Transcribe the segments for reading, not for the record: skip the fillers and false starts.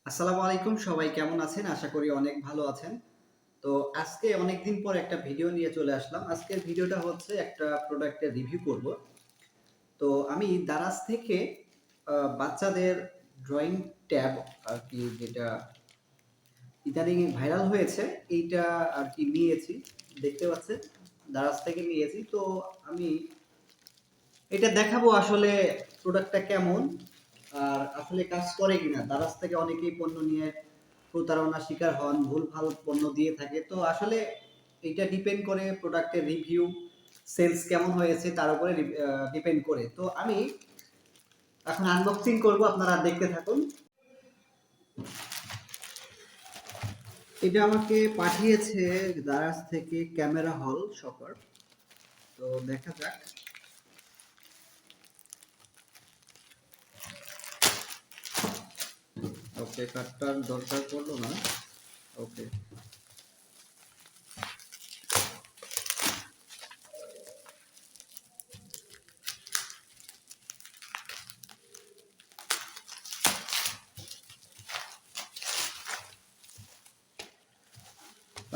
আসসালামু আলাইকুম, সবাই কেমন আছেন? আশা করি অনেক ভালো আছেন। তো আজকে অনেকদিন পর একটা ভিডিও নিয়ে চলে আসলাম। আজকের ভিডিওটা হচ্ছে একটা প্রোডাক্টের রিভিউ করব। তো আমি দারাজ থেকে বাচ্চাদের ড্রয়িং ট্যাব আরকি, যেটা ইদানিং ভাইরাল হয়েছে, এইটা আরকি নিয়েছি। দেখতে পাচ্ছেন, দারাজ থেকে নিয়েছি। তো আমি এটা দেখাবো আসলে প্রোডাক্টটা কেমন আর আসলে কাজ করে কিনা। দারাজ থেকে অনেকেই পণ্য নিয়ে প্রতারণার শিকার হন, ভুলভাল পণ্য দিয়ে থাকে। তো আসলে এটা ডিপেন্ড করে প্রোডাক্টের রিভিউ, সেলস কেমন হয়েছে তার উপরে ডিপেন্ড করে। তো আমি এখন আনবক্সিং করব, আপনারা দেখতে থাকুন। এটা আমাকে পাঠিয়েছে দারাজ থেকে ক্যামেরা হল শপার। তো দেখা যাক। ওকে, কার্ডটার দরকার পড়লো না। ওকে,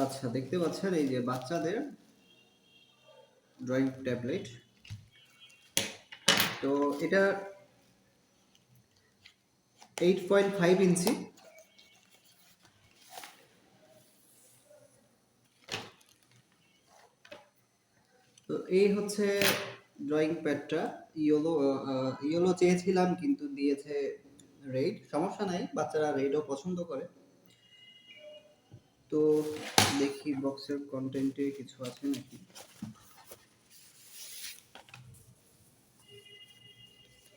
আচ্ছা, দেখতে পাচ্ছেন এই যে বাচ্চাদের ড্রয়িং ট্যাবলেট। তো এটা 8.5 ইঞ্চি। তো এই হচ্ছে ড্রয়িং প্যাডটা। ইয়েলো ইয়েলো চেয়েছিলাম কিন্তু দিয়েছে রেড। সমস্যা নাই, বাচ্চারা রেডও পছন্দ করে। তো দেখি বক্সের কন্টেন্টে কিছু আছে নাকি।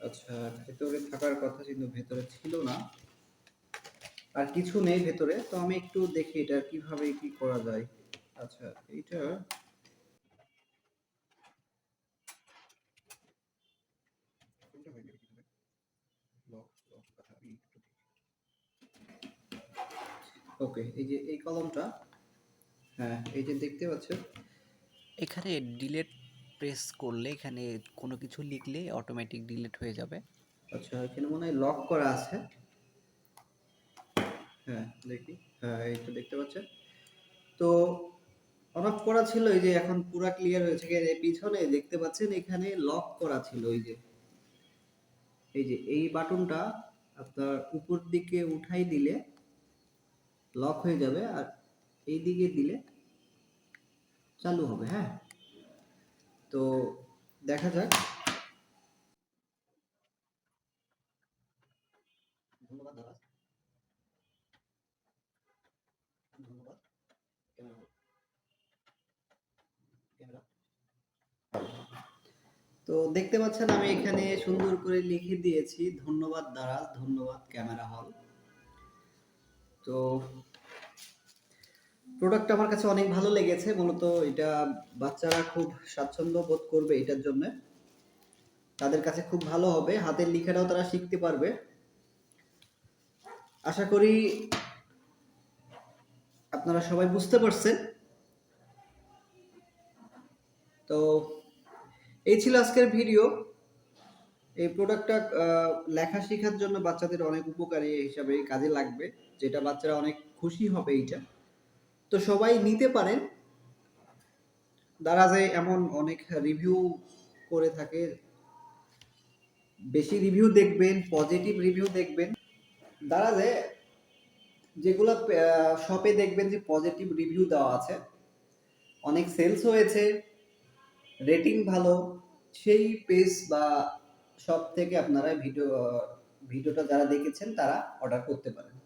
আচ্ছা, ভেতরে থাকার কথা কিন্তু ভেতরে ছিল না, আর কিছু নেই ভেতরে। তো আমি একটু দেখি এটা কিভাবে কি করা যায়। আচ্ছা, এইটা ওকে, এই যে এই কলমটা, হ্যাঁ এই যে দেখতে পাচ্ছেন, এখানে ডিলেট প্রেস করলে এখানে কোনো কিছু লিখলে অটোমেটিক ডিলিট হয়ে যাবে। আচ্ছা এখানে মনে হয় লক করা আছে। হ্যাঁ দেখি, হ্যাঁ এই তো দেখতে পাচ্ছেন। তো অন অফ করা ছিল, এই যে এখন পুরা ক্লিয়ার হয়েছে। এই পিছনে দেখতে পাচ্ছেন এখানে লক করা ছিল। এই যে এই বাটনটা আপনার উপর দিকে উঠাই দিলে লক হয়ে যাবে, আর এই দিকে দিলে চালু হবে। হ্যাঁ, তো দেখা যাক। ধন্যবাদ দাদা, ধন্যবাদ। Camera, camera. তো দেখতে পাচ্ছেন আমি এখানে সুন্দর করে লিখে দিয়েছি, ধন্যবাদ দারাজ, ধন্যবাদ ক্যামেরা হল। তো প্রোডাক্ট আমার কাছে অনেক ভালো লেগেছে। মূলত এটা বাচ্চারা খুব স্বাচ্ছন্দ্য বোধ করবে এটার জন্য। তাদের কাছে খুব ভালো হবে, হাতের লেখাটাও তারা শিখতে পারবে। আশা করি আপনারা সবাই বুঝতে পারছেন। তো এই ছিল আজকের ভিডিও। এই প্রোডাক্টটা লেখা শেখার জন্য বাচ্চাদের অনেক উপকারী হিসাবে কাজে লাগবে, যেটা বাচ্চারা অনেক খুশি হবে এইটা। তো সবাই নিতে পারেন। দারাজে এমন অনেক রিভিউ করে থাকে। বেশি রিভিউ দেখবেন, পজিটিভ রিভিউ দেখবেন। দারাজে যেগুলো শপে দেখবেন যে পজিটিভ রিভিউ দেওয়া আছে, অনেক সেলস হয়েছে, রেটিং ভালো, সেই পেজ বা শপ থেকে আপনারা ভিডিওটা যারা দেখেছেন তারা অর্ডার করতে পারেন।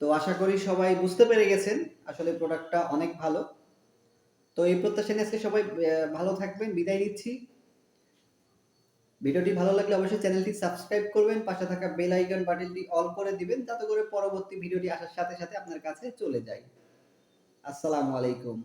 তো আশা করি সবাই বুঝতে পেরে গেছেন আসলে প্রোডাক্টটা অনেক ভালো। তো এই প্রত্যাশা নিয়ে আজকে সবাই ভালো থাকবেন, বিদায় নিচ্ছি। ভিডিওটি ভালো লাগলে অবশ্যই চ্যানেলটি সাবস্ক্রাইব করবেন, পাশে থাকা বেল আইকন বাটনটি অল করে দিবেন, যাতে করে পরবর্তী ভিডিওটি আসার সাথে সাথে আপনার কাছে চলে যায়। আসসালামু আলাইকুম।